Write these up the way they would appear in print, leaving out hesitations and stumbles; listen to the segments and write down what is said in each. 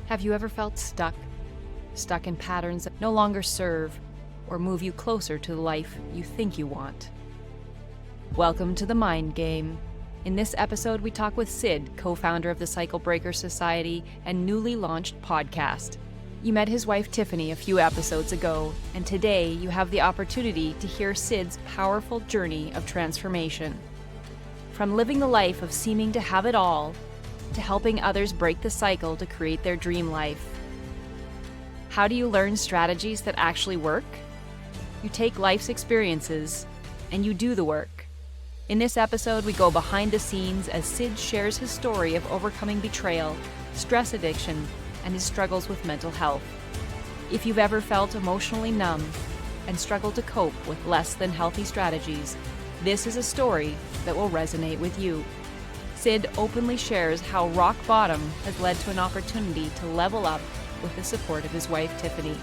Have you ever felt stuck? Stuck in patterns that no longer serve or move you closer to the life you think you want? Welcome to The Mind Game. In this episode, we talk with Sid, co-founder of the Cycle Breaker Society and newly launched podcast. You met his wife Tiffany a few episodes ago, and today you have the opportunity to hear Sid's powerful journey of transformation. From living the life of seeming to have it all, to helping others break the cycle to create their dream life. How do you learn strategies that actually work? You take life's experiences and you do the work. In this episode, we go behind the scenes as Sid shares his story of overcoming betrayal, stress addiction, and his struggles with mental health. If you've ever felt emotionally numb and struggled to cope with less than healthy strategies, this is a story that will resonate with you. Sid openly shares how rock bottom has led to an opportunity to level up with the support of his wife, Tiffany.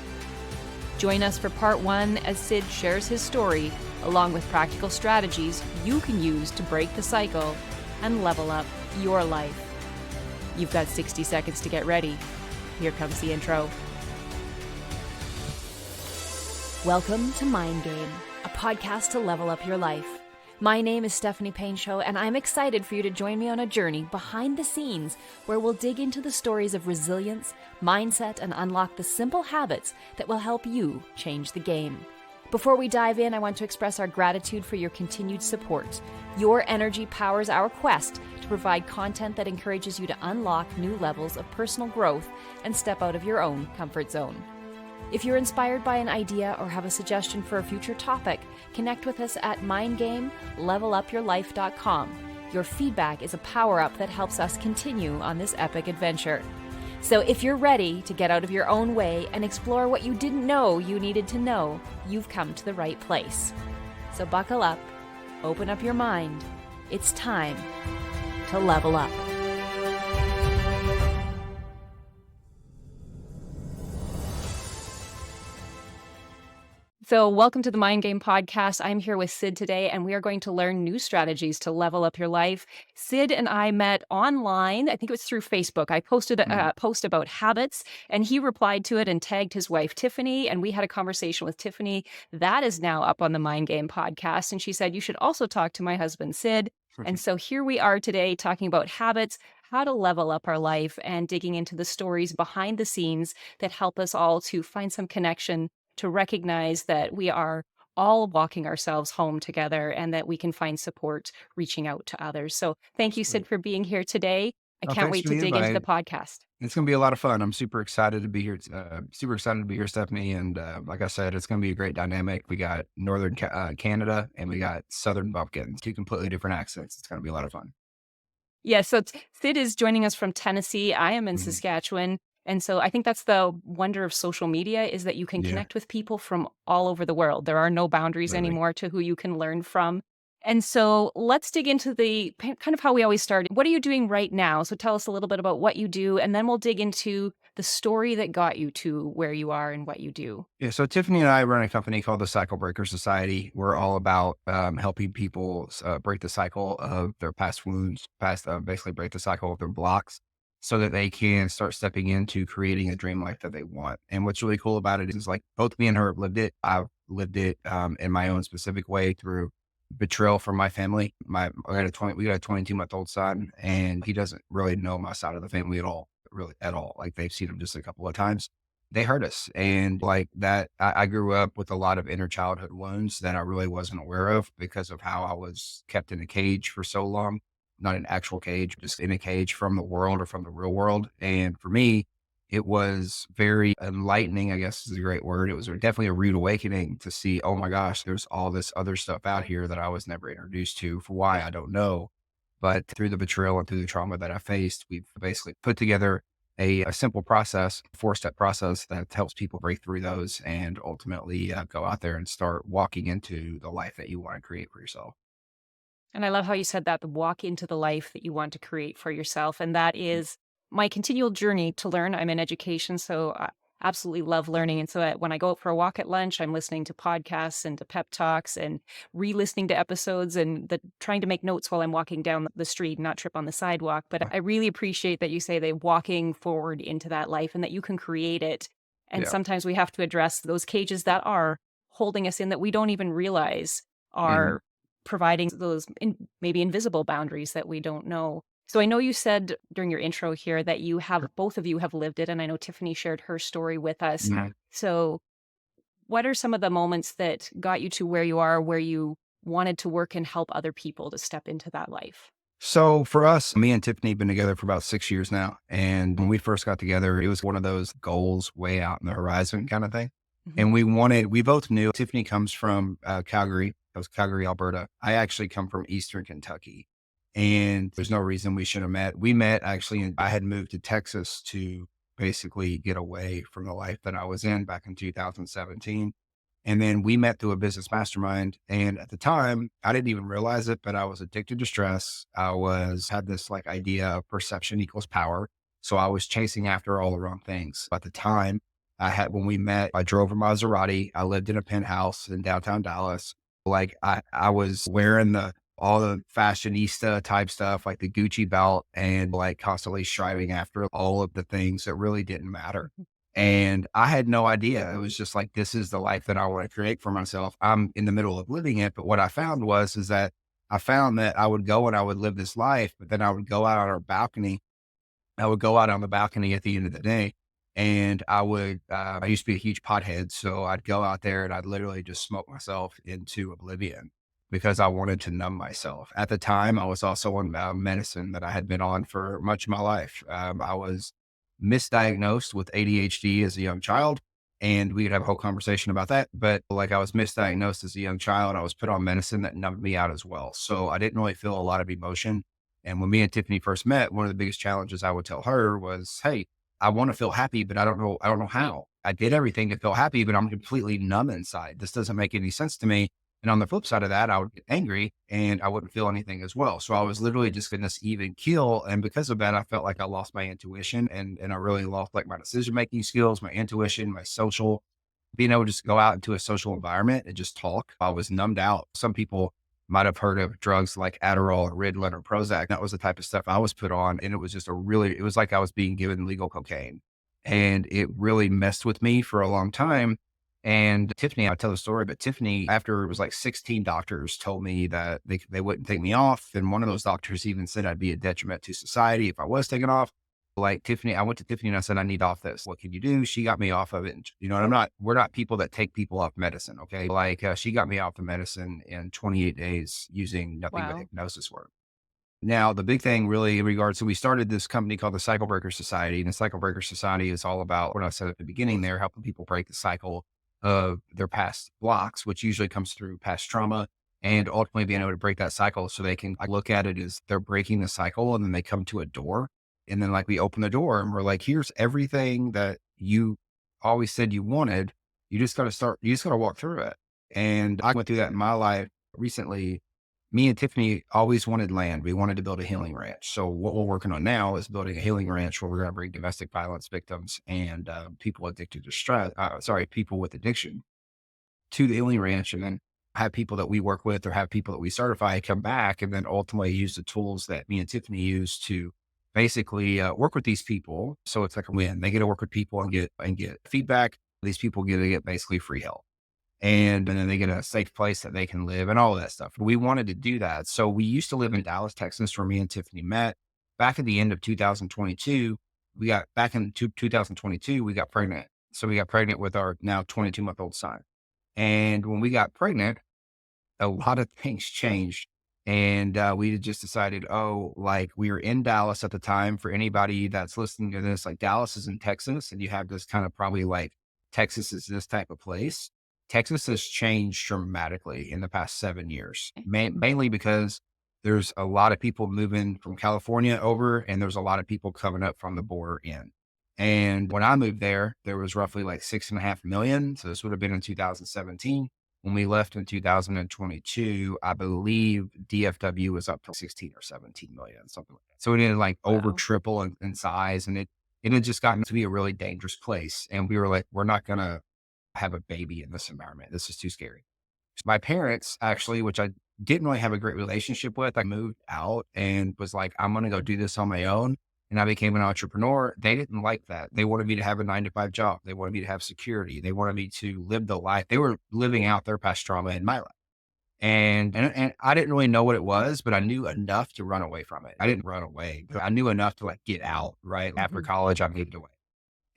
Join us for part 1 as Sid shares his story, along with practical strategies you can use to break the cycle and level up your life. You've got 60 seconds to get ready. Here comes the intro. Welcome to Mind Game, a podcast to level up your life. My name is Stephanie Painshow, and I'm excited for you to join me on a journey behind the scenes where we'll dig into the stories of resilience, mindset, and unlock the simple habits that will help you change the game. Before we dive in, I want to express our gratitude for your continued support. Your energy powers our quest to provide content that encourages you to unlock new levels of personal growth and step out of your own comfort zone. If you're inspired by an idea or have a suggestion for a future topic, connect with us at mindgamelevelupyourlife.com. Your feedback is a power-up that helps us continue on this epic adventure. So if you're ready to get out of your own way and explore what you didn't know you needed to know, you've come to the right place. So buckle up, open up your mind. It's time to level up. So welcome to the Mind Game podcast. I'm here with Sid today, and we are going to learn new strategies to level up your life. Sid and I met online. I think it was through Facebook. I posted a post about habits, and he replied to it and tagged his wife, Tiffany, and we had a conversation with Tiffany. That is now up on the Mind Game podcast, and she said, you should also talk to my husband, Sid. And so here we are today talking about habits, how to level up our life, and digging into the stories behind the scenes that help us all to find some connection, to recognize that we are all walking ourselves home together and that we can find support reaching out to others. So thank you, Sid, for being here today. I can't wait to dig into the podcast. It's going to be a lot of fun. I'm super excited to be here. Stephanie. And like I said, it's going to be a great dynamic. We got Northern Canada and we got Southern bumpkins, 2 completely different accents. It's going to be a lot of fun. Yeah, so Sid is joining us from Tennessee. I am in Saskatchewan. And so I think that's the wonder of social media, is that you can connect with people from all over the world. There are no boundaries anymore to who you can learn from. And so let's dig into the kind of how we always start. What are you doing right now? So tell us a little bit about what you do, and then we'll dig into the story that got you to where you are and what you do. Yeah, so Tiffany and I run a company called the Cycle Breaker Society. We're all about helping people break the cycle of their past wounds, basically break the cycle of their blocks, so that they can start stepping into creating a dream life that they want. And what's really cool about it is, like, both me and her have lived it. I've lived it in my own specific way through betrayal from my family. We got a 22-month-old son, and he doesn't really know my side of the family at all. Like, they've seen him just a couple of times. They hurt us. And like that, I grew up with a lot of inner childhood wounds that I really wasn't aware of because of how I was kept in a cage for so long. Not an actual cage, just in a cage from the world or from the real world. And for me, it was very enlightening, I guess is a great word. It was definitely a rude awakening to see, oh my gosh, there's all this other stuff out here that I was never introduced to. For why, I don't know. But through the betrayal and through the trauma that I faced, we've basically put together a simple process, 4-step process that helps people break through those and ultimately go out there and start walking into the life that you want to create for yourself. And I love how you said that, the walk into the life that you want to create for yourself. And that is my continual journey to learn. I'm in education, so absolutely love learning. And so when I go out for a walk at lunch, I'm listening to podcasts and to pep talks and re-listening to episodes and trying to make notes while I'm walking down the street and not trip on the sidewalk. But I really appreciate that you say that walking forward into that life and that you can create it. And Yeah. sometimes we have to address those cages that are holding us in that we don't even realize Mhm. are providing those maybe invisible boundaries that we don't know. So I know you said during your intro here that both of you have lived it, and I know Tiffany shared her story with us. Mhm. So what are some of the moments that got you to where you are, where you wanted to work and help other people to step into that life? So for us, me and Tiffany have been together for about 6 years now. And when we first got together, it was one of those goals way out in the horizon kind of thing. Mhm. And we both knew Tiffany comes from Calgary. That was Calgary, Alberta. I actually come from Eastern Kentucky. And there's no reason we should have met. We met actually, I had moved to Texas to basically get away from the life that I was in back in 2017. And then we met through a business mastermind. And at the time, I didn't even realize it, but I was addicted to stress. Had this like idea of perception equals power. So I was chasing after all the wrong things. At the time, when we met, I drove a Maserati. I lived in a penthouse in downtown Dallas. Like I was wearing all the fashionista type stuff, like the Gucci belt, and like constantly striving after all of the things that really didn't matter. And I had no idea. It was just like, this is the life that I want to create for myself. I'm in the middle of living it. But what I found is that I found that I would go and I would live this life, but then I would go out on our balcony. I would go out on the balcony at the end of the day and I used to be a huge pothead. So I'd go out there and I'd literally just smoke myself into oblivion because I wanted to numb myself. At the time, I was also on medicine that I had been on for much of my life. I was misdiagnosed with ADHD as a young child. And we could have a whole conversation about that. But like I was misdiagnosed as a young child, I was put on medicine that numbed me out as well. So I didn't really feel a lot of emotion. And when me and Tiffany first met, one of the biggest challenges I would tell her was, "Hey, I want to feel happy, but I don't know how. I did everything to feel happy, but I'm completely numb inside. This doesn't make any sense to me." And on the flip side of that, I would get angry and I wouldn't feel anything as well. So I was literally just in this even keel. And because of that, I felt like I lost my intuition and I really lost like my decision making skills, my intuition, my social, being able to just go out into a social environment and just talk. I was numbed out. Some people might have heard of drugs like Adderall or Ritalin or Prozac. That was the type of stuff I was put on. And it was just it was like I was being given legal cocaine. And it really messed with me for a long time. And Tiffany, I'll tell the story, but Tiffany, after it was like 16 doctors told me that they wouldn't take me off. And one of those doctors even said I'd be a detriment to society if I was taken off. Like Tiffany, I went to Tiffany and I said, I need off this. What can you do? She got me off of it. And, you know, we're not people that take people off medicine. Okay. Like she got me off the medicine in 28 days using nothing but Wow. hypnosis work. Now, the big thing really in regards to, we started this company called the Cycle Breaker Society. And the Cycle Breaker Society is all about what I said at the beginning there, helping people break the cycle of their past blocks, which usually comes through past trauma, and ultimately being able to break that cycle so they can look at it as they're breaking the cycle and then they come to a door. And then like we open the door and we're like, here's everything that you always said you wanted. You just got to walk through it. And I went through that in my life recently. Me and Tiffany always wanted land. We wanted to build a healing ranch. So what we're working on now is building a healing ranch where we're going to bring domestic violence victims and people addicted to people with addiction to the healing ranch, and then have people that we work with or have people that we certify come back and then ultimately use the tools that me and Tiffany use to basically work with these people. So it's like a win. They get to work with people and get feedback. These people get to get basically free help and then they get a safe place that they can live and all of that stuff. We wanted to do that. So we used to live in Dallas, Texas, where me and Tiffany met. Back at the end of 2022, 2022, we got pregnant. So we got pregnant with our now 22-month-old son. And when we got pregnant, a lot of things changed. And we just decided, like we were in Dallas at the time. For anybody that's listening to this, like Dallas is in Texas, and you have this kind of probably like Texas is this type of place. Texas has changed dramatically in the past 7 years, mainly because there's a lot of people moving from California over, and there's a lot of people coming up from the border in. And when I moved there was roughly like 6.5 million. So this would have been in 2017. When we left in 2022, I believe DFW was up to 16 or 17 million, something like that. So it did like over Wow. triple in size. And it had just gotten to be a really dangerous place. And we were like, we're not going to have a baby in this environment. This is too scary. My parents actually, which I didn't really have a great relationship with, I moved out and was like, I'm going to go do this on my own. And I became an entrepreneur. They didn't like that. They wanted me to have a 9 to 5 job. They wanted me to have security. They wanted me to live the life. They were living out their past trauma in my life. And I didn't really know what it was, but I knew enough to run away from it. I didn't run away, but I knew enough to like get out, right? After Hmm. college, I moved away.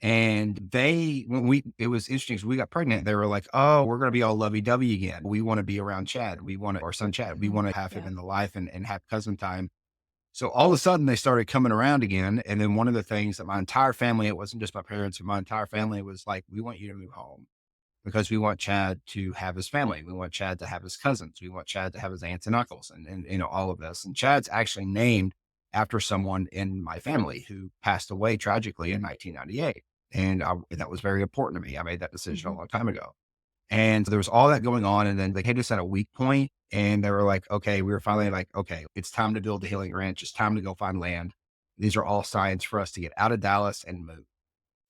And it was interesting 'cause we got pregnant. They were like, "Oh, we're going to be all lovey dovey again. We want to be around Chad. Our son Chad. We Hmm. want to have him Yeah. in the life and have cousin time." So all of a sudden they started coming around again. And then one of the things that my entire family, it wasn't just my parents, but my entire family was like, "We want you to move home because we want Chad to have his family. We want Chad to have his cousins. We want Chad to have his aunts and uncles and all of this." And Chad's actually named after someone in my family who passed away tragically in 1998. And that was very important to me. I made that decision a Hmm. long time ago. And there was all that going on. And then they hit us at a weak point and they were like, okay, we were finally like, okay, it's time to build the Healing Ranch. It's time to go find land. These are all signs for us to get out of Dallas and move.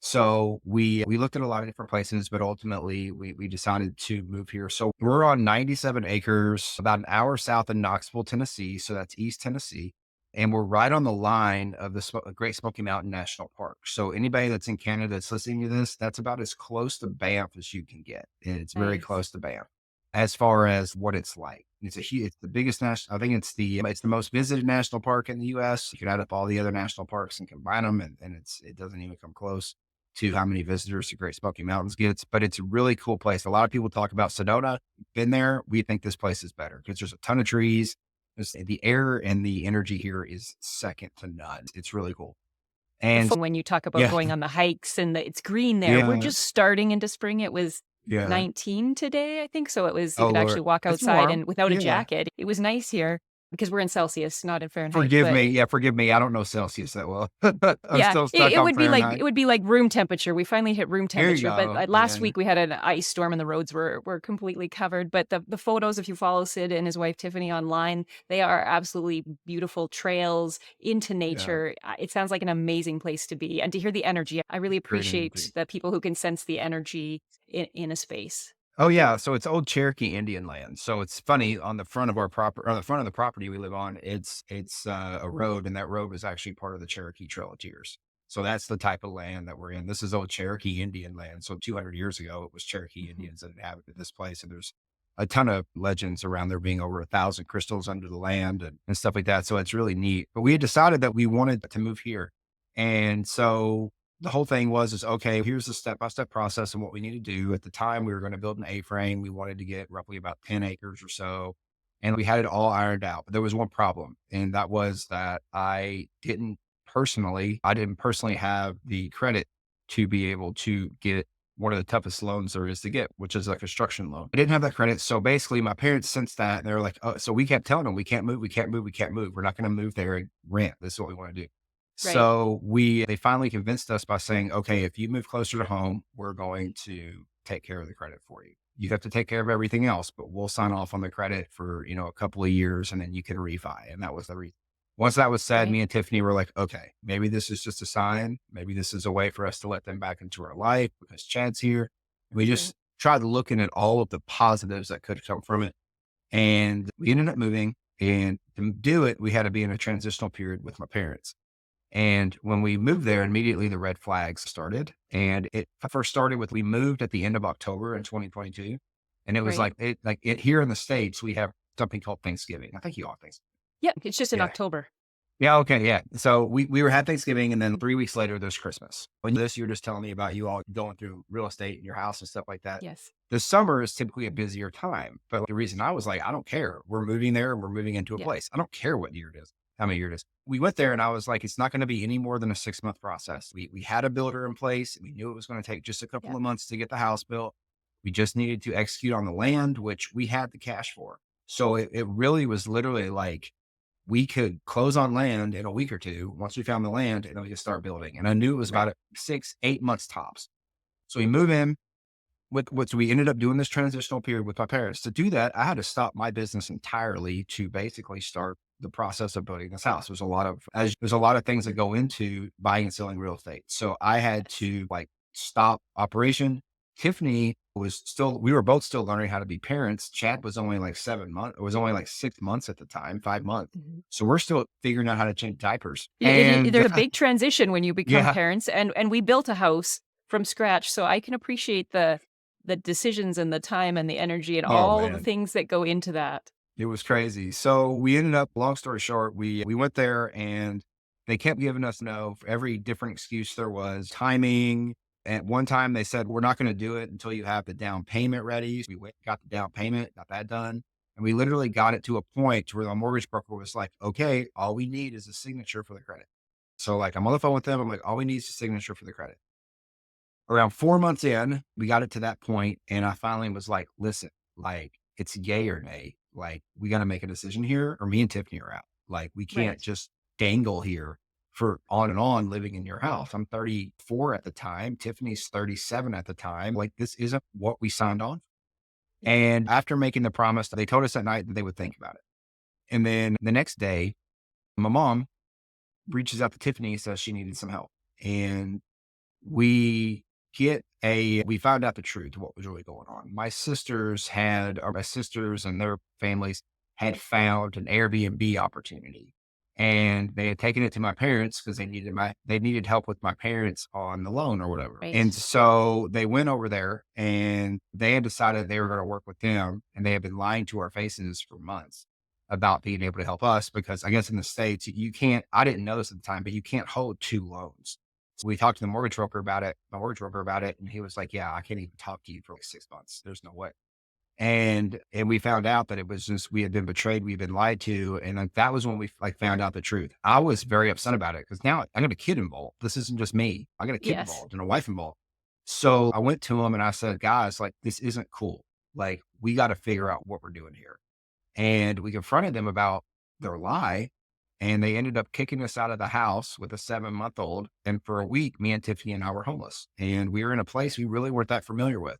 So we looked at a lot of different places, but ultimately we decided to move here. So we're on 97 acres, about an hour south of Knoxville, Tennessee. So that's East Tennessee. And we're right on the line of the Great Smoky Mountain National Park. So anybody that's in Canada that's listening to this, that's about as close to Banff as you can get. And it's very Nice. close to Banff as far as what it's like. It's the biggest national, I think it's the most visited national park in the US. You can add up all the other national parks and combine them and it doesn't even come close to how many visitors the Great Smoky Mountains gets, but it's a really cool place. A lot of people talk about Sedona. Been there. We think this place is better because there's a ton of trees. The air and the energy here is second to none. It's really cool. And When you talk about yeah, going on the hikes and it's green there, we're yeah, just starting into spring. It was yeah. 19 today, I think. So it was, you Oh could Lord, actually walk it's outside warm. and without a Yeah. jacket. It was nice here because we're in Celsius, not in Fahrenheit. Forgive But me. Yeah, forgive me. I don't know Celsius that well. I'm yeah, still stuck on it Fahrenheit. would be like room temperature. We finally hit room Here you temperature, but go. last Yeah, week we had an ice storm and the roads were completely covered. But the photos, if you follow Sid and his wife Tiffany online, they are absolutely beautiful trails into yeah. nature. It sounds like an amazing place to be, and to hear the energy. I really Great energy. appreciate the people who can sense the energy in a space. Oh yeah, so it's old Cherokee Indian land. So it's funny on the front of on the front of the property we live on, it's a road, and that road was actually part of the Cherokee Trail of Tears. So that's the type of land that we're in. This is old Cherokee Indian land. So 200 years ago, it was Cherokee Mhm. Indians that inhabited this place, and there's a ton of legends around there being over 1,000 crystals under the land and stuff like that. So it's really neat. But we had decided that we wanted to move here, and so the whole thing is okay, here's the step-by-step process and what we need to do. At the time, we were going to build an A-frame. We wanted to get roughly about 10 acres or so. And we had it all ironed out. But there was one problem. And that was that I didn't personally have the credit to be able to get one of the toughest loans there is to get, which is a construction loan. I didn't have that credit. So basically my parents sensed that and they were like, oh, so we kept telling them, we can't move, we can't move, we can't move. We're not going to move there and rent. This is what we want to do. Right, So they finally convinced us by saying, okay, if you move closer to home, we're going to take care of the credit for you. You have to take care of everything else, but we'll sign off on the credit for, a couple of years and then you can refi. And that was the reason. Once that was said, right, me and Tiffany were like, okay, maybe this is just a sign. Maybe this is a way for us to let them back into our life because Chad's here. And we sure. just tried looking at all of the positives that could come from it. And we ended up moving. And to do it, we had to be in a transitional period with my parents. And when we moved there, immediately the red flags started. And it first started with we moved at the end of October in 2022. And it was Right. here in the States, we have something called Thanksgiving. I think you all think. Yeah, it's just in Yeah. October. Yeah, okay, yeah. So we were had Thanksgiving, and then 3 weeks later, there's Christmas. When this, you were just telling me about you all going through real estate in your house and stuff like that. Yes. The summer is typically a busier time, but the reason I was like, "I don't care. We're moving there, and we're moving into a Yeah. place. I don't care what year it is, how many year it is." We went there, and I was like, "It's not gonna be any more than a 6-month process." We had a builder in place, and we knew it was gonna take just a couple Yeah. of months to get the house built. We just needed to execute on the land, which we had the cash for. So it really was literally like we could close on land in a week or two once we found the land and then we could start building. And I knew it was Right. about 6, 8 months tops. So we move in so we ended up doing this transitional period with my parents. To do that, I had to stop my business entirely to basically start the process of building this house. There's a lot of things that go into buying and selling real estate. So I had Yes. to like stop operation. Tiffany we were both still learning how to be parents. Chad was only like 7 months, it was only like 6 months at the time, 5 months. Mhm. So we're still figuring out how to change diapers. There's And a big transition when you become yeah. parents, and we built a house from scratch, so I can appreciate the decisions and the time and the energy and Oh all of the man. things that go into that. It was crazy. So we ended up, long story short, we went there and they kept giving us no for every different excuse there was. Timing. At one time they said, we're not going to do it until you have the down payment ready. So we went, got the down payment, got that done. And we literally got it to a point where the mortgage broker was like, okay, all we need is a signature for the credit. So like I'm on the phone with them. I'm like, all we need is a signature for the credit. Around 4 months in, we got it to that point, and I finally was like, listen, like, it's yay or nay. Like, we got to make a decision here, or me and Tiffany are out. Like, we can't Right. just dangle here for on and on living in your house. I'm 34 at the time. Tiffany's 37 at the time. Like, this isn't what we signed on. Yeah. And after making the promise, they told us that night that they would think about it. And then the next day, my mom reaches out to Tiffany and says she needed some help. And we we found out the truth of what was really going on. My sisters and their families had found an Airbnb opportunity, and they had taken it to my parents because they needed help with my parents on the loan or whatever. And Right. so they went over there and they had decided they were going to work with them, and they had been lying to our faces for months about being able to help us because I guess in the States, you can't, I didn't know this at the time, but you can't hold two loans. So we talked to my mortgage broker about it. And he was like, yeah, I can't even talk to you for like 6 months. There's no way. And we found out that it was just, we had been betrayed. We'd been lied to. And like, that was when we like found out the truth. I was very upset about it because now I got a kid involved. This isn't just me. I got a kid Yes. involved and a wife involved. So I went to him and I said, guys, like, this isn't cool. Like, we got to figure out what we're doing here. And we confronted them about their lie, and they ended up kicking us out of the house with a 7-month-old. And for a week, me and Tiffany and I were homeless. And we were in a place we really weren't that familiar with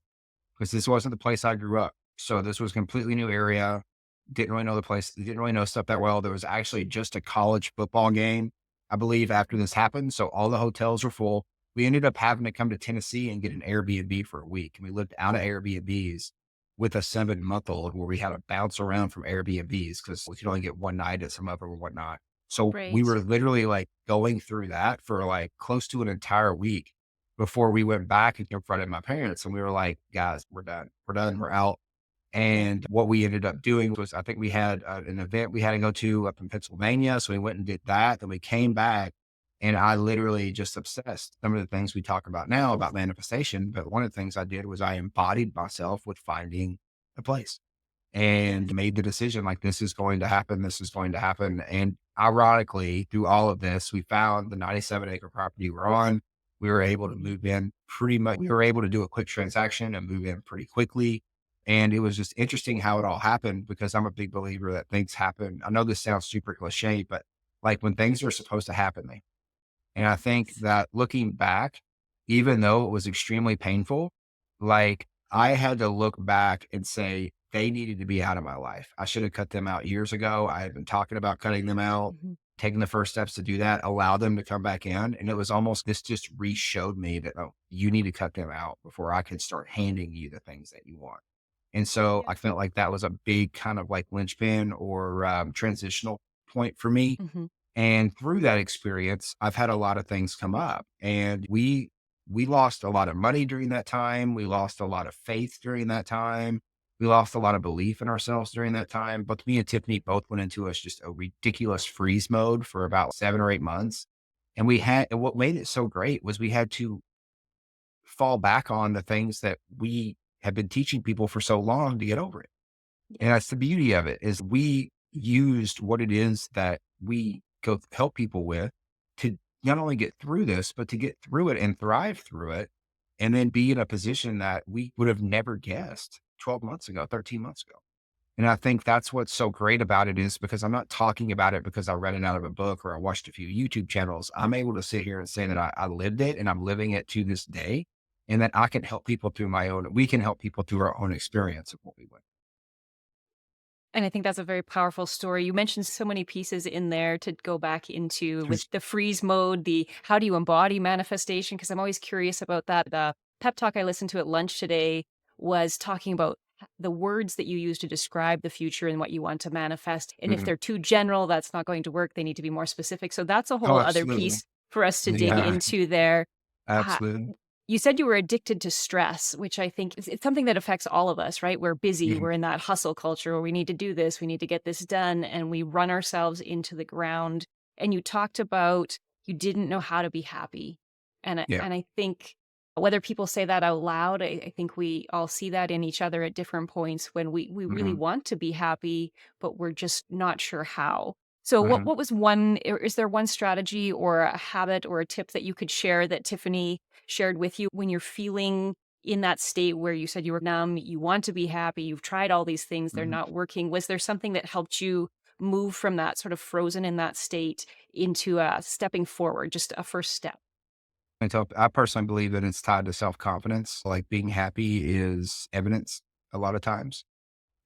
because this wasn't the place I grew up. So this was a completely new area. Didn't really know the place, didn't really know stuff that well. There was actually just a college football game, I believe, after this happened. So all the hotels were full. We ended up having to come to Tennessee and get an Airbnb for a week. And we lived out of Airbnbs with a 7-month-old where we had to bounce around from Airbnbs because we could only get one night at some of them or whatnot. So we Right. were literally like going through that for like close to an entire week before we went back and confronted my parents. And we were like, guys, we're done. We're done. We're out. Yeah. And what we ended up doing was, I think we had an event we had to go to up in Pennsylvania. So we went and did that. Then we came back and I literally just obsessed. Some of the things we talk about now about manifestation. But one of the things I did was I embodied myself with finding a place Yes. and made the decision like, this is going to happen. This is going to happen. And ironically, through all of this, we found the 97-acre property we're on. We were able to move in pretty much. We were able to do a quick transaction and move in pretty quickly. And it was just interesting how it all happened because I'm a big believer that things happen. I know this sounds super cliche, but like when things are supposed to happen, they and I think Yes. that looking back, even though it was extremely painful, like I had to look back and say, they needed to be out of my life. I should have cut them out years ago. I had been talking about cutting them out, Mhm. taking the first steps to do that, allow them to come back in. And it was almost, this just re showed me that, oh, you need to cut them out before I can start handing you the things that you want. And so Yeah. I felt like that was a big kind of like linchpin or transitional point for me Mhm. and through that experience, I've had a lot of things come up and we lost a lot of money during that time. We lost a lot of faith during that time. We lost a lot of belief in ourselves during that time. But me and Tiffany both went into just a ridiculous freeze mode for about 7 or 8 months. And what made it so great was we had to fall back on the things that we have been teaching people for so long to get over it. And that's Yes. the beauty of it is we used what it is that we go help people with to not only get through this, but to get through it and thrive through it and then be in a position that we would have never guessed 12 months ago, 13 months ago. And I think that's what's so great about it is because I'm not talking about it because I read it out of a book or I watched a few YouTube channels. I'm able to sit here and say that I lived it and I'm living it to this day and that I can help people through we can help people through our own experience of what we went. And I think that's a very powerful story. You mentioned so many pieces in there to go back into with Just the freeze mode, the how do you embody manifestation? Because I'm always curious about that. The pep talk I listened to at lunch today was talking about the words that you use to describe the future and what you want to manifest. And if mhm. they're too general, that's not going to work. They need to be more specific. So that's a Oh, whole other absolutely. piece for us to dig Yeah, into there. Uh, absolutely. you said you were addicted to stress, which I think it's something that affects all of us, right? We're busy, Mhm, we're in that hustle culture where we need to do this, we need to get this done, and we run ourselves into the ground. And you talked about you didn't know how to be happy. yeah, And I think whether people say that out loud, I think we all see that in each other at different points when we really mhm, want to be happy, but we're just not sure how. So mhm. what was one, or is there one strategy or a habit or a tip that you could share that Tiffany shared with you when you're feeling in that state where you said you were numb, you want to be happy, you've tried all these things, they're Mhm. not working? Was there something that helped you move from that sort of frozen in that state into stepping forward, just a first step? I personally believe that it's tied to self-confidence. Like, being happy is evidence a lot of times.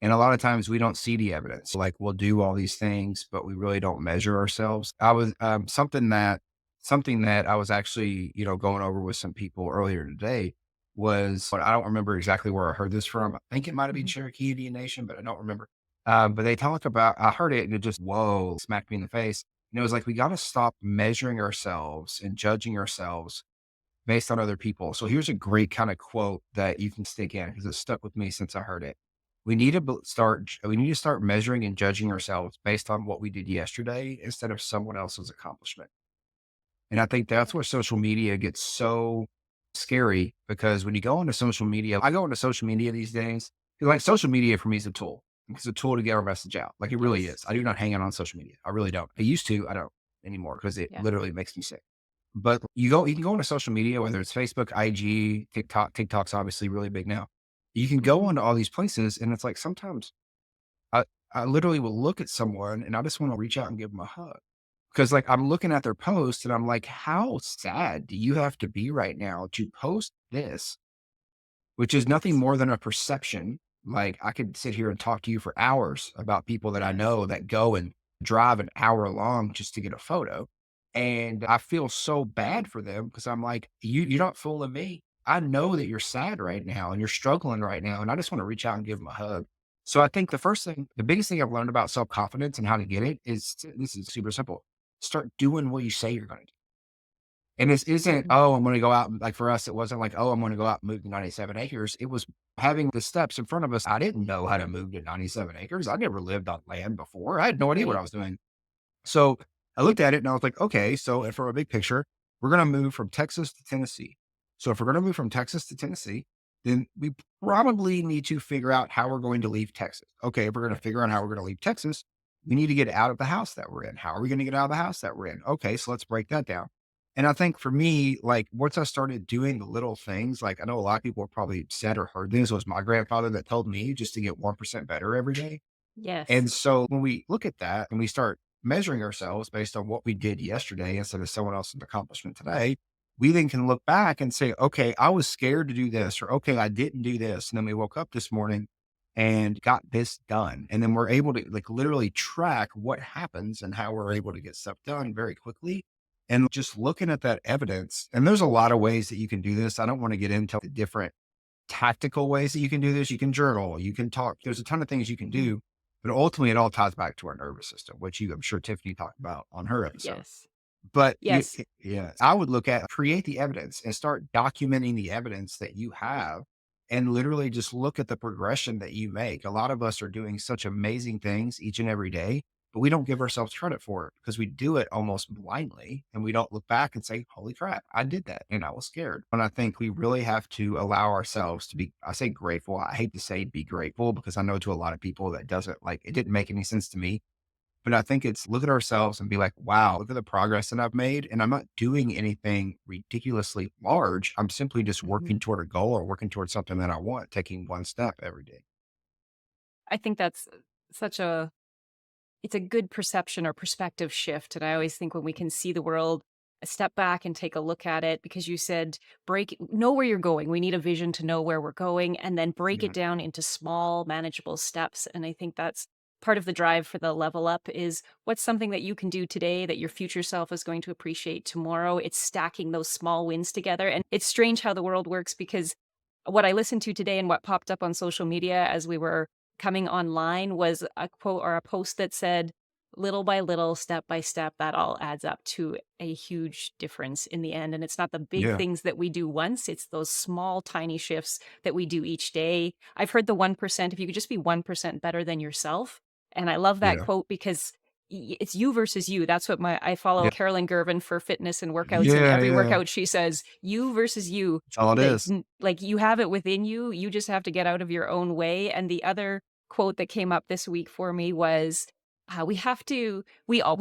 And a lot of times we don't see the evidence. Like, we'll do all these things, but we really don't measure ourselves. I was something that I was actually, going over with some people earlier today was, but I don't remember exactly where I heard this from. I think it might have been Mhm. Cherokee Indian Nation, but I don't remember. But they talk about, I heard it and it just, whoa, smacked me in the face. And it was like, we got to stop measuring ourselves and judging ourselves based on other people. So here's a great kind of quote that you can stick in because it stuck with me since I heard it. We need to start measuring and judging ourselves based on what we did yesterday instead of someone else's accomplishment. And I think that's where social media gets so scary because when you go onto social media, I go into social media these days. Like, social media for me is a tool. It's a tool to get our message out. Like, it really Yes. is. I do not hang out on social media. I really don't. I used to. I don't anymore because it Yeah. literally makes me sick. But you can go into social media, whether it's Facebook, IG, TikTok. TikTok's obviously really big now. You can go Hmm. onto all these places, and it's like sometimes I I literally will look at someone and I just want to reach out and give them a hug. Because, like, I'm looking at their post and I'm like, how sad do you have to be right now to post this, which is nothing Yes. more than a perception. Like, I could sit here and talk to you for hours about people that I Yes. know that go and drive an hour long just to get a photo. And I feel so bad for them because I'm like, you're not fooling me. I know that you're sad right now and you're struggling right now. And I just want to reach out and give them a hug. So I think the biggest thing I've learned about self confidence and how to get it is this is super simple. Start doing what you say you're going to do. And this isn't, Mhm. "Oh, I'm gonna go out," and like, for us, it wasn't like, "Oh, I'm gonna go out and move to 97 acres." It was having the steps in front of us. I didn't know how to move to 97 acres. I never lived on land before. I had no idea what Right. I was doing. So I looked at it and I was like, okay, so from a big picture, we're going to move from Texas to Tennessee. So if we're going to move from Texas to Tennessee, then we probably need to figure out how we're going to leave Texas. Okay, if we're going to figure out how we're going to leave Texas, we need to get out of the house that we're in. How are we going to get out of the house that we're in? Okay, so let's break that down. And I think for me, like, once I started doing the little things, like, I know a lot of people have probably said or heard this, it was my grandfather that told me just to get 1% better every day. Yes. And so when we look at that and we start measuring ourselves based on what we did yesterday instead of someone else's accomplishment today, we then can look back and say, okay, I was scared to do this, or okay, I didn't do this. And then we woke up this morning and got this done. And then we're able to, like, literally track what happens and how we're able to get stuff done very quickly. And just looking at that evidence, and there's a lot of ways that you can do this. I don't want to get into the different tactical ways that you can do this. You can journal, you can talk. There's a ton of things you can Mhm. do, but ultimately it all ties back to our nervous system, which I'm sure Tiffany talked about on her episode. Yes. But Yes. yeah, I would look at create the evidence and start documenting the evidence that you have and literally just look at the progression that you make. A lot of us are doing such amazing things each and every day, but we don't give ourselves credit for it because we do it almost blindly and we don't look back and say, holy crap, I did that and I was scared. And I think we really have to allow ourselves to be, I say grateful. I hate to say be grateful because I know to a lot of people that doesn't, like, it didn't make any sense to me, but I think it's look at ourselves and be like, wow, look at the progress that I've made. And I'm not doing anything ridiculously large. I'm simply just Mhm. working toward a goal or working towards something that I want, taking one step every day. I think that's such a it's a good perception or perspective shift. And I always think when we can see the world, a step back and take a look at it, because you said know where you're going. We need a vision to know where we're going and then break it Mhm. down into small, manageable steps. And I think that's part of the drive for the level up is what's something that you can do today that your future self is going to appreciate tomorrow. It's stacking those small wins together. And it's strange how the world works because what I listened to today and what popped up on social media as we were coming online was a quote or a post that said, little by little, step by step, that all adds up to a huge difference in the end. And it's not the big Yeah. things that we do once, it's those small, tiny shifts that we do each day. I've heard the 1%, if you could just be 1% better than yourself. And I love that Yeah. quote because it's you versus you. That's what I follow Yeah. Carolyn Gervin for fitness and workouts. And Yeah. every Yeah. workout she says, you versus you, That's all it that is. like you have it within you. You just have to get out of your own way. And the other quote that came up this week for me was, we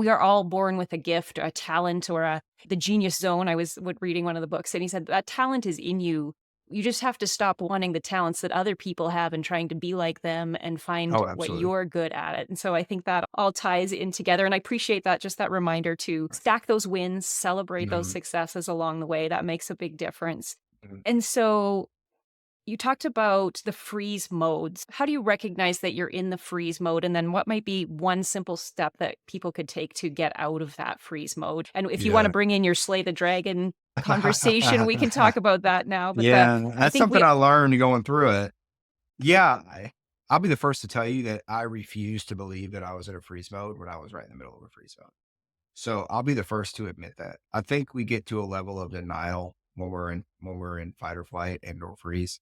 are all born with a gift, a talent, or the genius zone. I was reading one of the books, and he said that talent is in you. You just have to stop wanting the talents that other people have and trying to be like them and find Oh, what absolutely. you're good at it. And so I think that all ties in together. And I appreciate that, just that reminder to stack those wins, celebrate those Mhm. successes along the way. That makes a big difference. Mhm. And so you talked about the freeze modes. How do you recognize that you're in the freeze mode? And then what might be one simple step that people could take to get out of that freeze mode? And if you want to Yeah. bring in your Slay the Dragon conversation, we can talk about that now. But Yeah, I that's think something we, I learned going through it. Yeah, I'll be the first to tell you that I refuse to believe that I was in a freeze mode when I was right in the middle of a freeze mode. So I'll be the first to admit that. I think we get to a level of denial when we're in fight or flight and or freeze.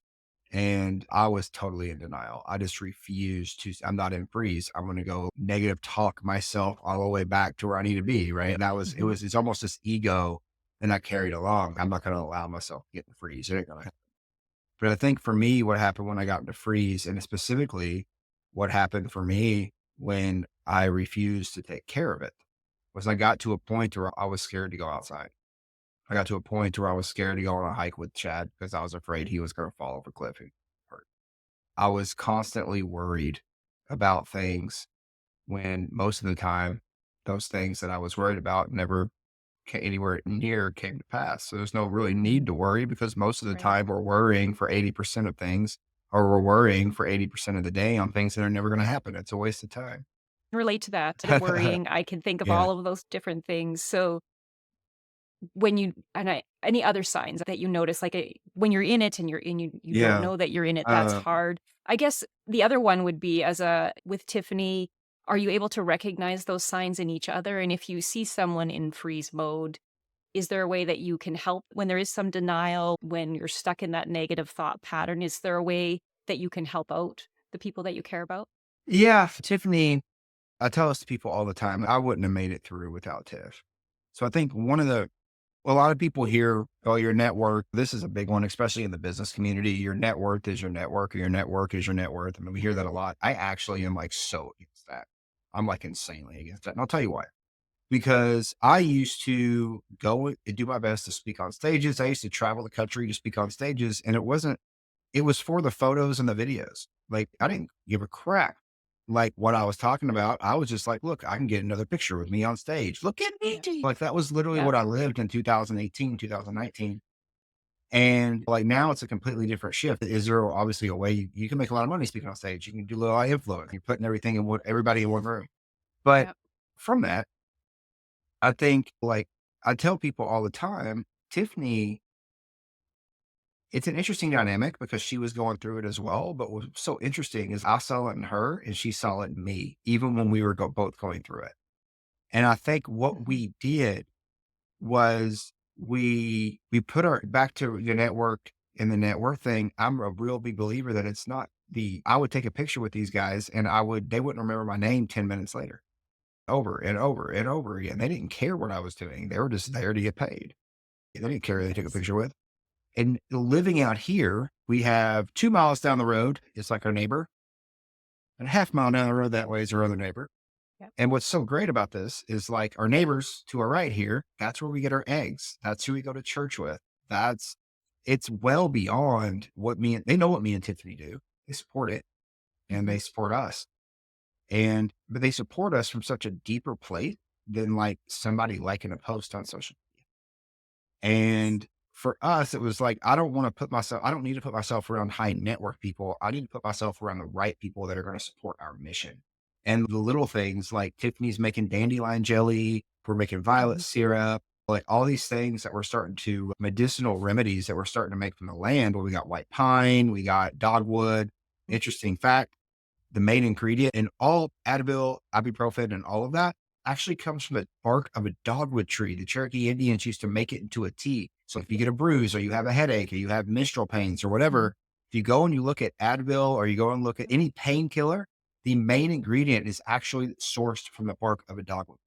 And I was totally in denial. I just refused to. I'm not in freeze. I'm going to go negative talk myself all the way back to where I need to be. Right. And that was it. Mhm. It's almost this ego and I carried along. I'm not going to allow myself to get in freeze. It ain't going to. But I think for me, what happened when I got into freeze, and specifically what happened for me when I refused to take care of it, was I got to a point where I was scared to go outside. I got to a point where I was scared to go on a hike with Chad because I was afraid he was going to fall off a cliff and hurt. I was constantly worried about things when most of the time, those things that I was worried about never anywhere near came to pass. So there's no really need to worry because most of the right. time we're worrying for 80% of things, or we're worrying for 80% of the day on things that are never going to happen. It's a waste of time. Relate to that, the worrying. I can think of Yeah. all of those different things. So when you and I any other signs that you notice, like, when you're in it and you don't Yeah. know that you're in it, that's Uh, hard. I guess the other one would be with Tiffany, are you able to recognize those signs in each other? And if you see someone in freeze mode, is there a way that you can help when there is some denial, when you're stuck in that negative thought pattern? Is there a way that you can help out the people that you care about? yeah. Tiffany, I tell this to people all the time. I wouldn't have made it through without Tiff. So I think a lot of people hear, oh, your network. This is a big one, especially in the business community. Your net worth is your network, or your network is your net worth. I mean, we hear that a lot. I actually am like so against that. I'm like insanely against that. And I'll tell you why. Because I used to go and do my best to speak on stages. I used to travel the country to speak on stages, and it was for the photos and the videos. Like, I didn't give a crap. Like what I was talking about, I was just like, look, I can get another picture with me on stage. Look at me. Yeah. Like that was literally Yeah. what I lived in 2018, 2019. And like now it's a completely different shift. Is there obviously a way you can make a lot of money speaking on stage? You can do little influence. You're putting everything in everybody in one room. But Yeah. from that, I think like I tell people all the time, Tiffany, it's an interesting dynamic because she was going through it as well. But what's so interesting is I saw it in her and she saw it in me, even when we were both going through it. And I think what Mhm. we did was we put our back to the network and the net worth thing. I'm a real big believer that it's not I would take a picture with these guys and they wouldn't remember my name 10 minutes later, over and over and over again. They didn't care what I was doing. They were just there to get paid. They didn't care who they took a Yes. picture with. And living out here, we have 2 miles down the road, it's like our neighbor, and a half mile down the road that way is our other neighbor. Yep. And what's so great about this is like our neighbors to our right here, that's where we get our eggs. That's who we go to church with. That's it's well beyond they know what me and Tiffany do. They support it and Mhm. they support us. But they support us from such a deeper place than like somebody liking a post on social. Yes. And for us, it was like, I don't need to put myself around high network people. I need to put myself around the right people that are going to support our mission. And the little things like Tiffany's making dandelion jelly, we're making violet Mhm. syrup, like all these things that we're starting to medicinal remedies that we're starting to make from the land where we got white pine, we got dogwood. Interesting fact, the main ingredient in all Advil, ibuprofen, and all of that actually comes from the bark of a dogwood tree. The Cherokee Indians used to make it into a tea. So if you get a bruise or you have a headache or you have menstrual pains or Mhm. whatever, if you go and you look at Advil or you go and look at any painkiller, the main ingredient is actually sourced from the bark of a dogwood.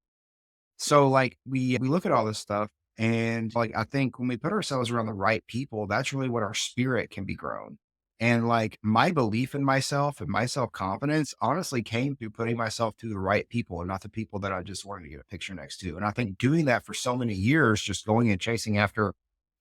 So, like, we look at all this stuff, and, like, I think when we put ourselves around the right people, that's really what our spirit can be grown. And, like, my belief in myself and my self-confidence honestly came through putting myself through the right people and not the people that I just wanted to get a picture next to. And I think doing that for so many years, just going and chasing after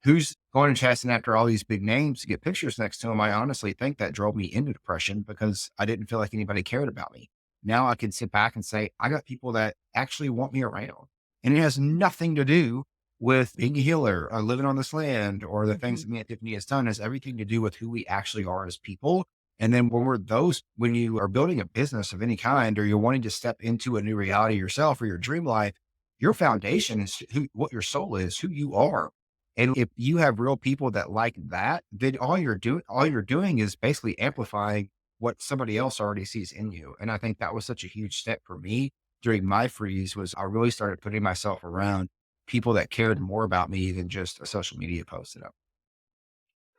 who's going and chasing after all these big names to get pictures next to them, I honestly think that drove me into depression because I didn't feel like anybody cared about me. Now I can sit back and say, I got people that actually want me around. And it has nothing to do with being a healer or living on this land or the things Mhm. that me and Tiffany has done. It has everything to do with who we actually are as people. And then when you are building a business of any kind, or you're wanting to step into a new reality yourself or your dream life, your foundation is what your soul is, who you are. And if you have real people that like that, then all you're doing is basically amplifying what somebody else already sees in you. And I think that was such a huge step for me during my freeze was I really started putting myself around people that cared more about me than just a social media post that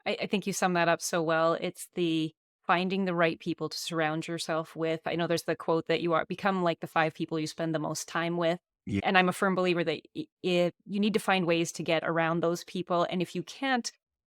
I think you sum that up so well. It's the finding the right people to surround yourself with. I know there's the quote that you are become like the 5 people you spend the most time with. Yeah. And I'm a firm believer that you need to find ways to get around those people. And if you can't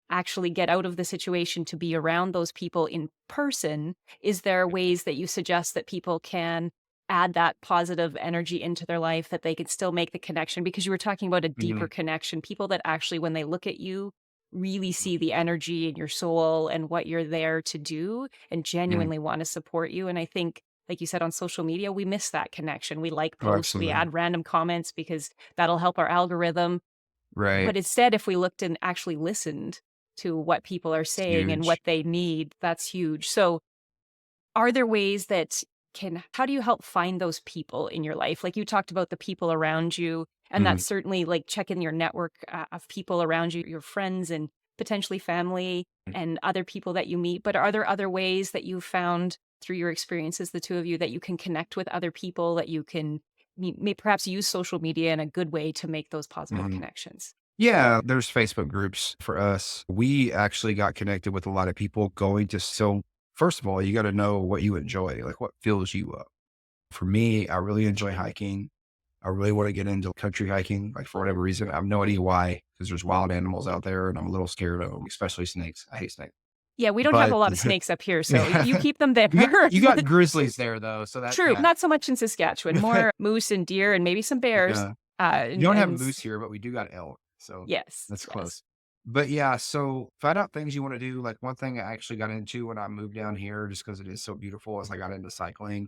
actually get out of the situation to be around those people in person, is there ways that you suggest that people can add that positive energy into their life that they can still make the connection? Because you were talking about a deeper Mhm. connection, people that actually, when they look at you, really see the energy in your soul and what you're there to do and Mhm. genuinely want to support you. And I think, like you said, on social media, we miss that connection. We like Oh, posts, we absolutely. add random comments because that'll help our algorithm. Right. But instead, if we looked and actually listened to what people are It's saying and what huge. they need, that's huge. So, are there ways that can how do you help find those people in your life? Like you talked about the people around you, and Mhm. that's certainly like check in your network of people around you, your friends and potentially family and other people that you meet. But are there other ways that you found through your experiences, the two of you, that you can connect with other people, that you can may perhaps use social media in a good way to make those positive Mhm. connections? Yeah, there's Facebook groups for us. We actually got connected with a lot of people going to first of all, you gotta know what you enjoy, like what fills you up. For me, I really enjoy hiking. I really wanna get into country hiking, like, for whatever reason. I have no idea why, because there's wild animals out there, and I'm a little scared of them, especially snakes. I hate snakes. Yeah, we don't have a But lot of snakes up here, so you yeah, keep them there. you got grizzlies there, though, so that True, yeah. not so much in Saskatchewan, more moose and deer and maybe some bears, Yeah. You and don't have s moose here, but we do got elk, so yes, that's yes. close. But, yeah, so find out things you wanna do, like, one thing I actually got into when I moved down here, just because it is so beautiful, is I got into cycling.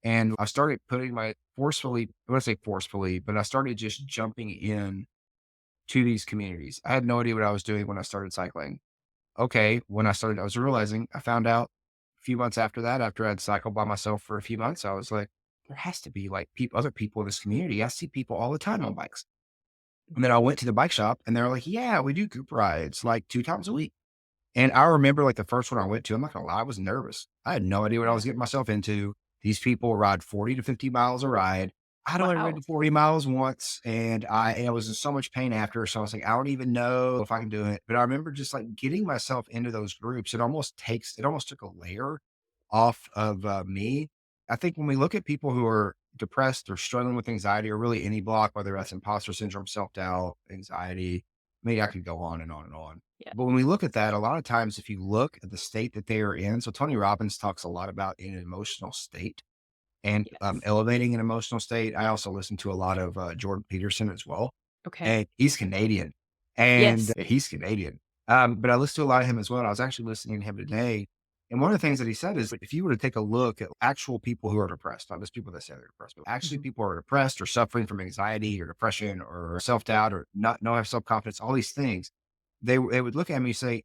And I started putting my forcefully I wouldn't say forcefully, but I started just jumping in to these communities. I had no idea what I was doing when I started cycling. Okay, when I was realizing I found out a few months after that, after I'd cycled by myself for a few months, I was like, there has to be like other people in this community. I see people all the time on bikes. And then I went to the bike shop and they're like, yeah, we do group rides like 2 times a week. And I remember like the first one I went to, I'm not gonna lie, I was nervous. I had no idea what I Yeah. was getting myself into. These people ride 40 to 50 miles a ride. I'd only Wow. ridden 40 miles once and I was in so much pain after. So I was like, I don't even know if I can do it. But I remember just like getting myself into those groups. It almost took a layer off of me. I think when we look at people who are depressed or struggling with anxiety or really any block, whether that's imposter syndrome, self doubt, anxiety, maybe I could go on and on and on. Yeah. But when we look at that, a lot of times, if you look at the state that they are in, so Tony Robbins talks a lot about an emotional state and Yes. elevating an emotional state. I also listen to a lot of Jordan Peterson as well, Okay. and he's Canadian, and Yes. he's Canadian. But I listen to a lot of him as well. And I was actually listening to him today, and one of the things that he said is, if you were to take a look at actual people who are depressed, not just people that say they're depressed, but actually Mhm. people who are depressed or suffering from anxiety or depression or self doubt or not no have self confidence, all these things, they would look at me and say,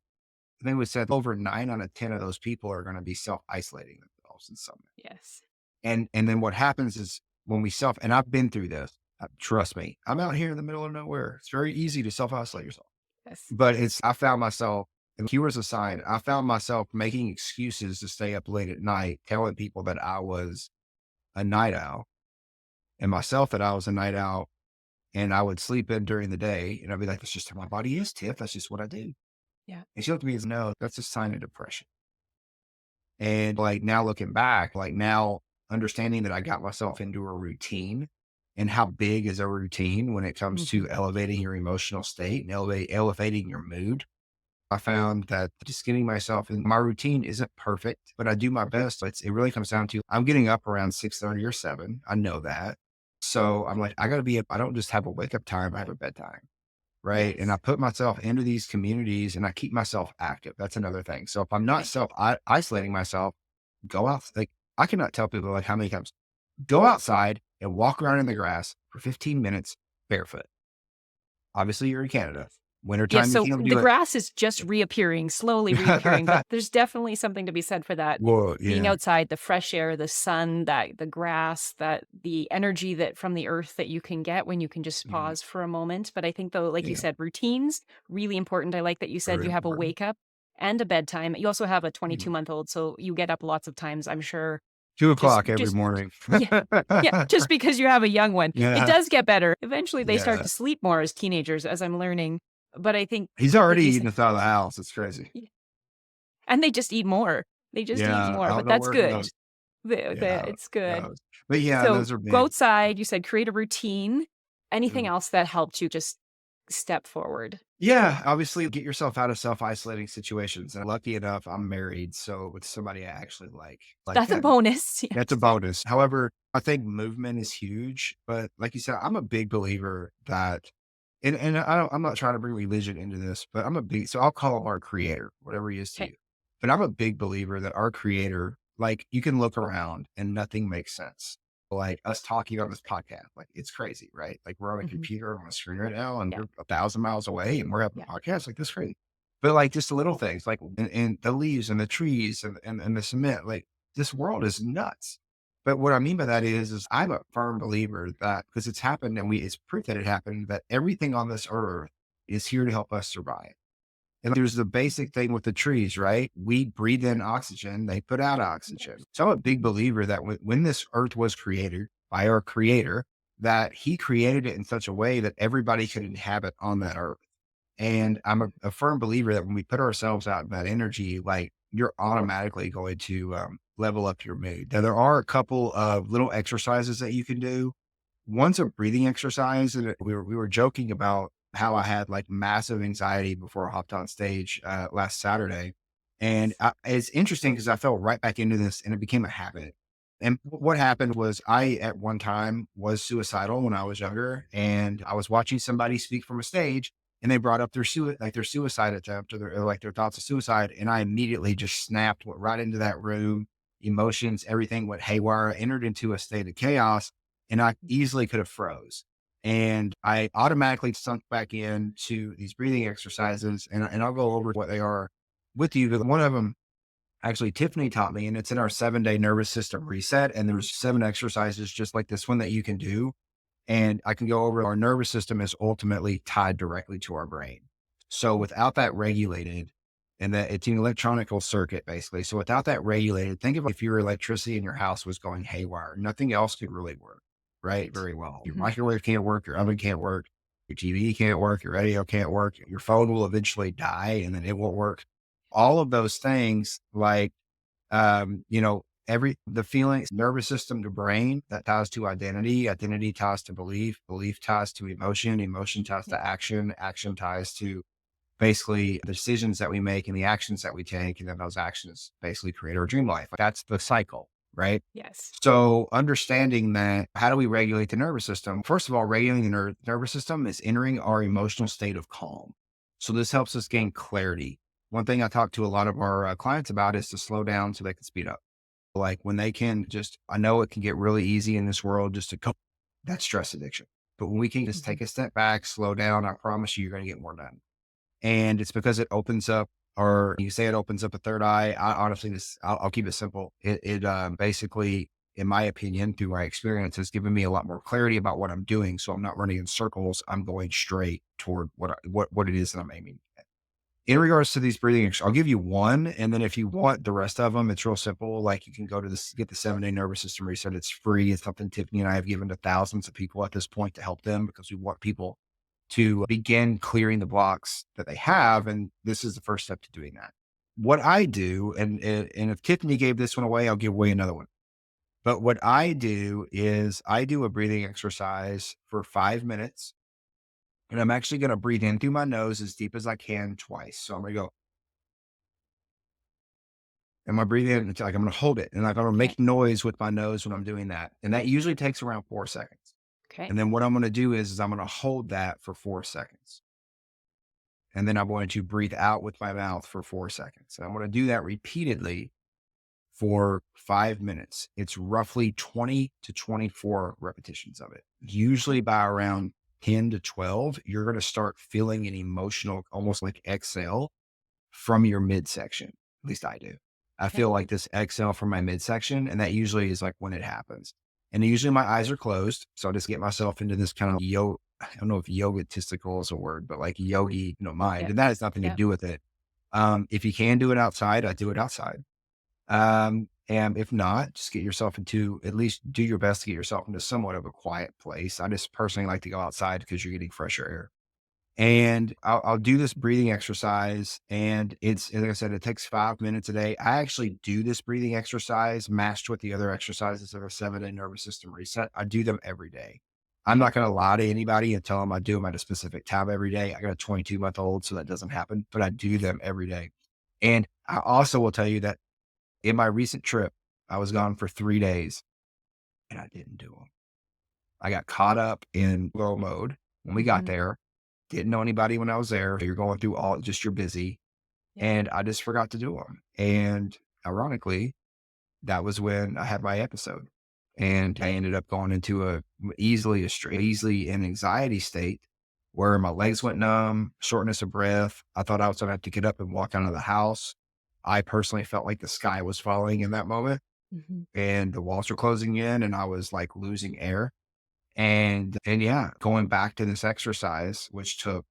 they would say over 9 out of 10 of those people are going to be self isolating themselves in some way. Yes. And then what happens is when we and I've been through this, trust me, I'm out here in the middle of nowhere. It's very easy to self-isolate yourself. Yes. But I found myself, and here was a sign, I found myself making excuses to stay up late at night, telling people that I was a night owl and myself that I was a night owl. And I would sleep in during the day and I'd be like, that's just how my body is, Tiff. That's just what I do. Yeah. And she looked at me and said, no, that's a sign of depression. And like now looking back, like now understanding that I got myself into a routine and how big is a routine when it comes to Mhm. elevating your emotional state and elevating your mood. I found that just getting myself in my routine isn't perfect, but I do my best. It really comes down to I'm getting up around 6:30 or 7. I know that. So I'm like, I got to be up. I don't just have a wake up time, I have a bedtime. Right. And I Yes. put myself into these communities and I keep myself active. That's another thing. So if I'm not Okay. isolating myself, go out. Like I cannot tell people like how many times go outside and walk around in the grass for 15 minutes barefoot. Obviously, you're in Canada. Yes, Wintertime, you so can't the do it. grass is just reappearing, slowly reappearing, but there's definitely something to be said for that. Well, Being yeah. outside, the fresh air, the sun, that the grass, that the energy that from the earth that you can get when you can just Yeah. pause for a moment. But I think though, like you Yeah. said, routines, really important. I like that you said Very you have a important. wake up and a bedtime. You also have a Yeah. 22-month-old, so you get up lots of times, I'm sure. Two Just o'clock every just morning. yeah. Yeah, just because you have a young one. It Yeah. does get better. Eventually, they start Yeah. to sleep more as teenagers, as I'm learning. But I think, He's like already you eating said, us out of the house. It's crazy. yeah, and they just eat more. They just eat Yeah. I more, don't but know that's where it good. goes. The Yeah. it's good. Yeah. But yeah, So, those are go big. outside, you said create a routine. Anything Mhm. else that helped you just step forward? Yeah, obviously get yourself out of self-isolating situations. And lucky enough, I'm married, so with somebody I actually like. Like That's a that, bonus, that's a yes. bonus. However, I think movement is huge, but like you said, I'm a big believer that, and I'm not trying to bring religion into this, but so I'll call him our creator, whatever he is to 'Kay. you. But I'm a big believer that our creator, like you can look around and nothing makes sense. Like us talking on this podcast, like it's crazy, right? Like we're on a Mhm. computer on a screen right now and Yeah, we're 1,000 miles away and we're having yeah. a podcast like this crazy. But like just the little things, like and the leaves and the trees and the cement, like this world is nuts. But what I mean by that is I'm a firm believer that because it's happened and it's proof that it happened, that everything on this earth is here to help us survive. And there's the basic thing with the trees, right? We breathe in oxygen, they put out oxygen. Yes. So I'm a big believer that when this earth was created by our creator, that he created it in such a way that everybody could inhabit on that earth. And I'm a firm believer that when we put ourselves out in that energy, like you're automatically going to level up your mood. Now, there are a couple of little exercises that you can do. One's a breathing exercise, and we were joking about how I had like massive anxiety before I hopped on stage last Saturday, and Yes. it's interesting because I fell right back into this, and it became a habit. And what happened was I at one time was suicidal when I was younger, and I was watching somebody speak from a stage, and they brought up their suicide attempt or like their thoughts of suicide, and I immediately just snapped, went right into that room. Emotions, everything went haywire. I entered into a state of chaos and I easily could have froze. And I automatically sunk back into these breathing exercises, and I'll go over what they are with you. But one of them, actually, Tiffany taught me, and it's in our 7-day nervous system reset. And there's 7 exercises just like this one that you can do. And I can go over our nervous system is ultimately tied directly to our brain. So without that regulated, and that it's an electronical circuit basically. So without that regulated, think of if your electricity in your house was going haywire, nothing else could really work, right? Right. Very well. Your Mhm. microwave can't work, your oven can't work, your TV can't work, your radio can't work, your phone will eventually die and then it won't work. All of those things, like the feelings, nervous system to brain that ties to identity, identity ties to belief, belief ties to emotion, emotion ties Yeah. to action, action ties to basically the decisions that we make and the actions that we take. And then those actions basically create our dream life. That's the cycle, right? Yes. So understanding that, how do we regulate the nervous system? First of all, regulating the nervous system is entering our emotional state of calm. So this helps us gain clarity. One thing I talk to a lot of our clients about is to slow down so they can speed up. Like when they can just, I know it can get really easy in this world just to cope. That's stress addiction. But when we can just Mhm. take a step back, slow down, I promise you, you're going to get more done. And it's because it opens up, or you say it opens up a third eye. I honestly, I'll keep it simple. It basically in my opinion, through my experience, has given me a lot more clarity about what I'm doing. So I'm not running in circles. I'm going straight toward what it is that I'm aiming at. In regards to these I'll give you one. And then if you want the rest of them, it's real simple. Like you can go to this, get the 7-day nervous system reset. It's free. It's something Tiffany and I have given to thousands of people at this point to help them because we want people to begin clearing the blocks that they have. And this is the first step to doing that. What I do, and if Tiffany gave this one away, I'll give away another one. But what I do is I do a breathing exercise for 5 minutes. And I'm actually going to breathe in through my nose as deep as I can twice. So I'm going to go, and my breathe in, it's like I'm going to hold it. And like I'm going to Okay. make noise with my nose when I'm doing that. And that usually takes around 4 seconds. Okay. And then what I'm going to do is I'm going to hold that for 4 seconds. And then I'm going to breathe out with my mouth for 4 seconds. And I'm going to do that repeatedly for 5 minutes. It's roughly 20 to 24 repetitions of it. Usually by around 10 to 12, you're going to start feeling an emotional, almost like exhale from your midsection. At least I do. I Okay. feel like this exhale from my midsection, and that usually is like when it happens. And usually my eyes are closed. So I just get myself into this kind of I don't know if yogistical is a word, but like yogi, mind. Yep. And that has nothing to Yep. do with it. If you can do it outside, I do it outside. And if not, just get yourself into, at least do your best to get yourself into somewhat of a quiet place. I just personally like to go outside because you're getting fresher air. And I'll do this breathing exercise. And it's, like I said, it takes 5 minutes a day. I actually do this breathing exercise matched with the other exercises of a 7-day nervous system reset. I do them every day. I'm Okay. not going to lie to anybody and tell them I do them at a specific time every day. I got a 22-month-old, so that doesn't happen, but I do them every day. And I also will tell you that in my recent trip, I was gone for 3 days and I didn't do them. I got caught up in go mode when we got Mm-hmm. there. Didn't know anybody when I was there. You're going through you're busy. Yep. And I just forgot to do them. And ironically, that was when I had my episode. And I ended up going into easily an anxiety state where my legs went numb, shortness of breath. I thought I was going to have to get up and walk out of the house. I personally felt like the sky was falling in that moment Mm-hmm. and the walls were closing in and I was like losing air. And yeah, going back to this exercise, which took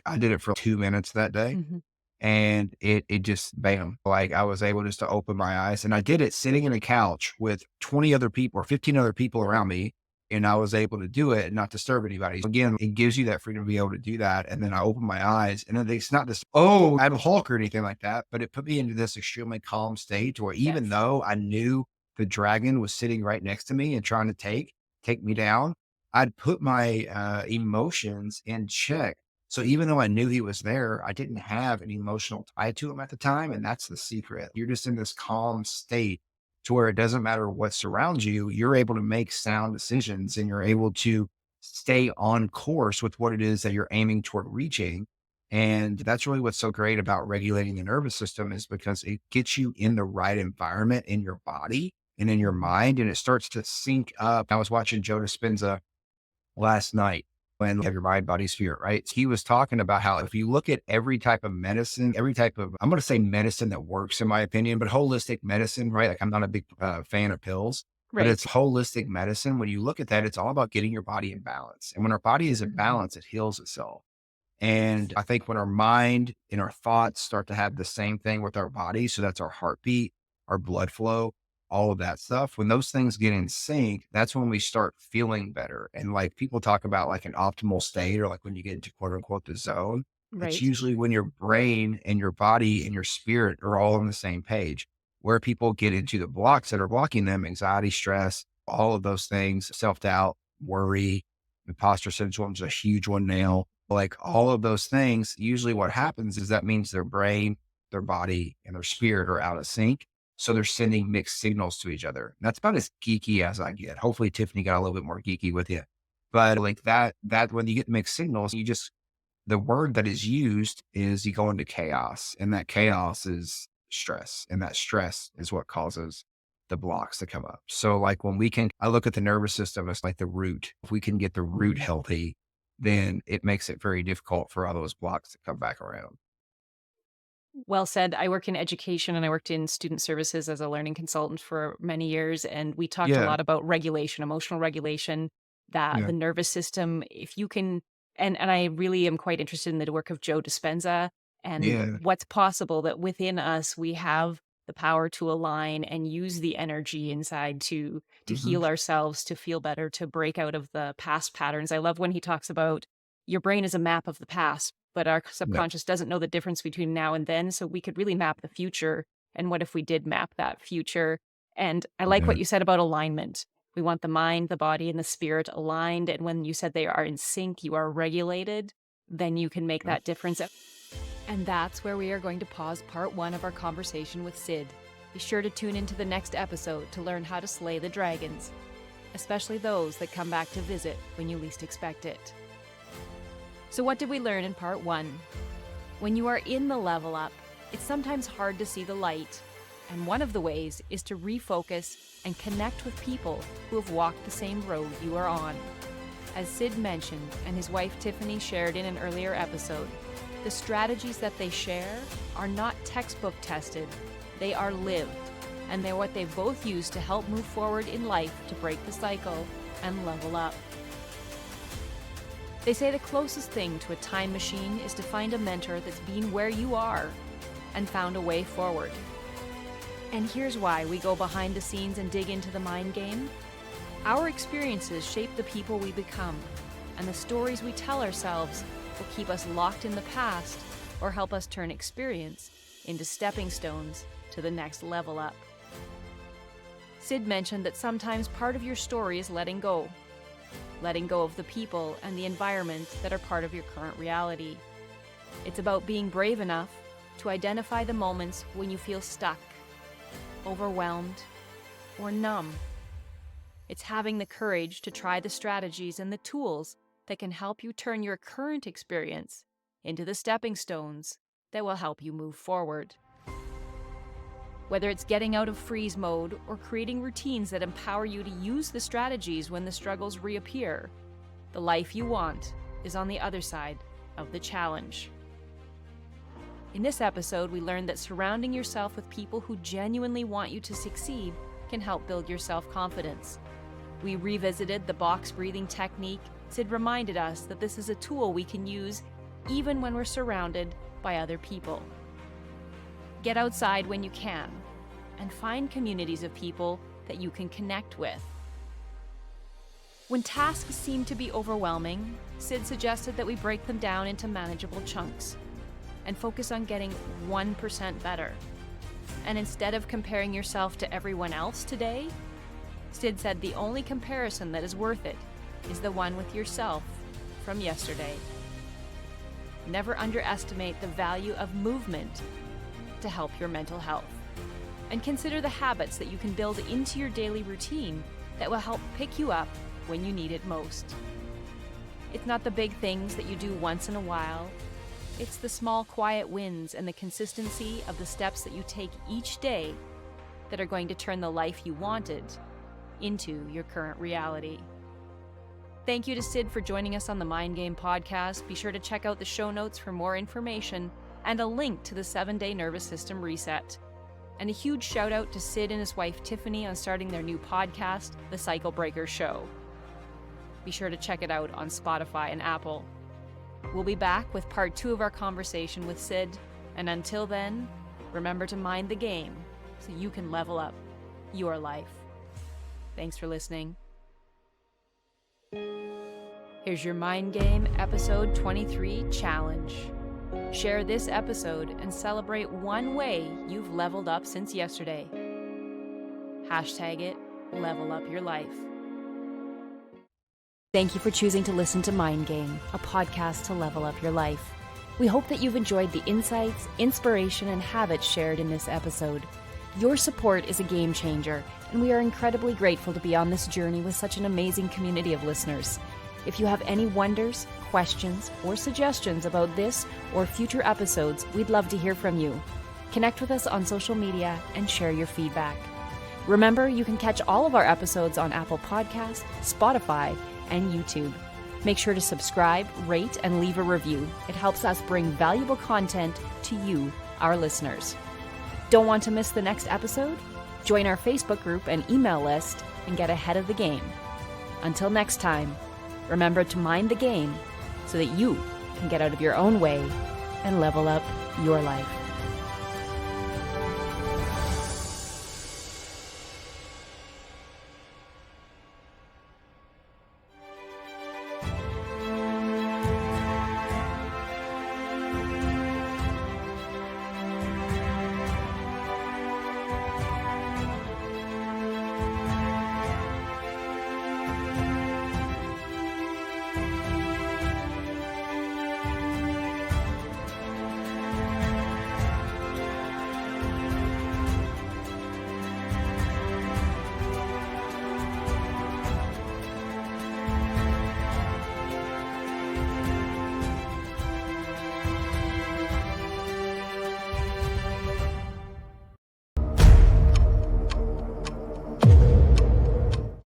I did it for 2 minutes that day. Mm-hmm. And it just bam, like I was able just to open my eyes and I did it sitting in a couch with 20 other people or 15 other people around me. And I was able to do it and not disturb anybody. Again, it gives you that freedom to be able to do that. And then I opened my eyes and then it's not this, oh, I'm Hulk or anything like that, but it put me into this extremely calm state where even Yes. though I knew the dragon was sitting right next to me and trying to take me down, I'd put my emotions in check. So even though I knew he was there, I didn't have an emotional tie to him at the time. And that's the secret. You're just in this calm state to where it doesn't matter what surrounds you. You're able to make sound decisions and you're able to stay on course with what it is that you're aiming toward reaching. And that's really what's so great about regulating the nervous system is because it gets you in the right environment in your body and in your Mm-hmm. mind. And it starts to sync up. I was watching Joe Dispenza last night when have your mind, body, spirit, right? He was talking about how if you look at every type of medicine, every type of, I'm going to say medicine that works in my opinion, but holistic medicine, right? Like I'm not a big fan of pills, but Right. it's holistic medicine. When you look at that, it's all about getting your body in balance. And when our body is in Mm-hmm. balance, it heals itself. And I think when our mind and our thoughts start to have the same thing with our body, so that's our heartbeat, our blood flow, all of that stuff. When those things get in sync, that's when we start feeling better. And like people talk about like an optimal state or like when you get into quote unquote the zone, it's Right. usually when your brain and your body and your spirit are all on the same page. Where people get into the blocks that are blocking them, anxiety, stress, all of those things, self doubt, worry, imposter syndrome is a huge one now, like all of those things, usually what happens is that means their brain, their body, and their spirit are out of sync. So they're sending mixed signals to each other. And that's about as geeky as I get. Hopefully Tiffany got a little bit more geeky with you. But like that when you get mixed signals, the word that is used is you go into chaos. And that chaos is stress. And that stress is what causes the blocks to come up. So like I look at the nervous system as like the root. If we can get the root Mm-hmm. healthy, then it makes it very difficult for all those blocks to come back around. Well said. I work in education and I worked in student services as a learning consultant for many years. And we talked a Yeah, lot about regulation, emotional regulation, that yeah, the nervous system, if you can, and I really am quite interested in the work of Joe Dispenza and yeah, what's possible that within us we have the power to align and use the energy inside to mhm, heal ourselves, to feel better, to break out of the past patterns. I love when he talks about your brain is a map of the past, but our yeah, subconscious doesn't know the difference between now and then. So we could really map the future. And what if we did map that future? And I like yeah, what you said about alignment. We want the mind, the body, and the spirit aligned. And when you said they are in sync, you are regulated, then you can make yeah. that difference. And that's where we are going to pause part 1 of our conversation with Sid. Be sure to tune into the next episode to learn how to slay the dragons, especially those that come back to visit when you least expect it. So what did we learn in part 1? When you are in the level up, it's sometimes hard to see the light. And one of the ways is to refocus and connect with people who have walked the same road you are on. As Sid mentioned, and his wife Tiffany shared in an earlier episode, the strategies that they share are not textbook tested, they are lived, and they're what they both use to help move forward in life to break the cycle and level up. They say the closest thing to a time machine is to find a mentor that's been where you are and found a way forward. And here's why we go behind the scenes and dig into the mind game. Our experiences shape the people we become, and the stories we tell ourselves will keep us locked in the past or help us turn experience into stepping stones to the next level up. Sid mentioned that sometimes part of your story is letting go of the people and the environment that are part of your current reality. It's about being brave enough to identify the moments when you feel stuck, overwhelmed, or numb. It's having the courage to try the strategies and the tools that can help you turn your current experience into the stepping stones that will help you move forward. Whether it's getting out of freeze mode or creating routines that empower you to use the strategies when the struggles reappear, the life you want is on the other side of the challenge. In this episode, we learned that surrounding yourself with people who genuinely want you to succeed can help build your self-confidence. We revisited the box breathing technique. Sid reminded us that this is a tool we can use even when we're surrounded by other people. Get outside when you can, and find communities of people that you can connect with. When tasks seem to be overwhelming, Sid suggested that we break them down into manageable chunks and focus on getting 1% better. And instead of comparing yourself to everyone else today, Sid said the only comparison that is worth it is the one with yourself from yesterday. Never underestimate the value of movement to help your mental health. And consider the habits that you can build into your daily routine that will help pick you up when you need it most. It's not the big things that you do once in a while. It's the small, quiet wins and the consistency of the steps that you take each day that are going to turn the life you wanted into your current reality. Thank you to Sid for joining us on the Mind Game podcast. Be sure to check out the show notes for more information and a link to the 7-day nervous system reset. And a huge shout out to Sid and his wife Tiffany on starting their new podcast, The Cycle Breaker Show. Be sure to check it out on Spotify and Apple. We'll be back with part 2 of our conversation with Sid, and until then, remember to mind the game so you can level up your life. Thanks for listening. Here's your Mind Game Episode 23 Challenge. Share this episode and celebrate one way you've leveled up since yesterday. Hashtag it, level up your life. Thank you for choosing to listen to Mind Game, a podcast to level up your life. We hope that you've enjoyed the insights, inspiration, and habits shared in this episode. Your support is a game changer, and we are incredibly grateful to be on this journey with such an amazing community of listeners. If you have any wonders, questions, or suggestions about this or future episodes, we'd love to hear from you. Connect with us on social media and share your feedback. Remember, you can catch all of our episodes on Apple Podcasts, Spotify, and YouTube. Make sure to subscribe, rate, and leave a review. It helps us bring valuable content to you our listeners. Don't want to miss the next episode? Join our Facebook group and email list and get ahead of the game. Until next time, remember to mind the game so that you can get out of your own way and level up your life.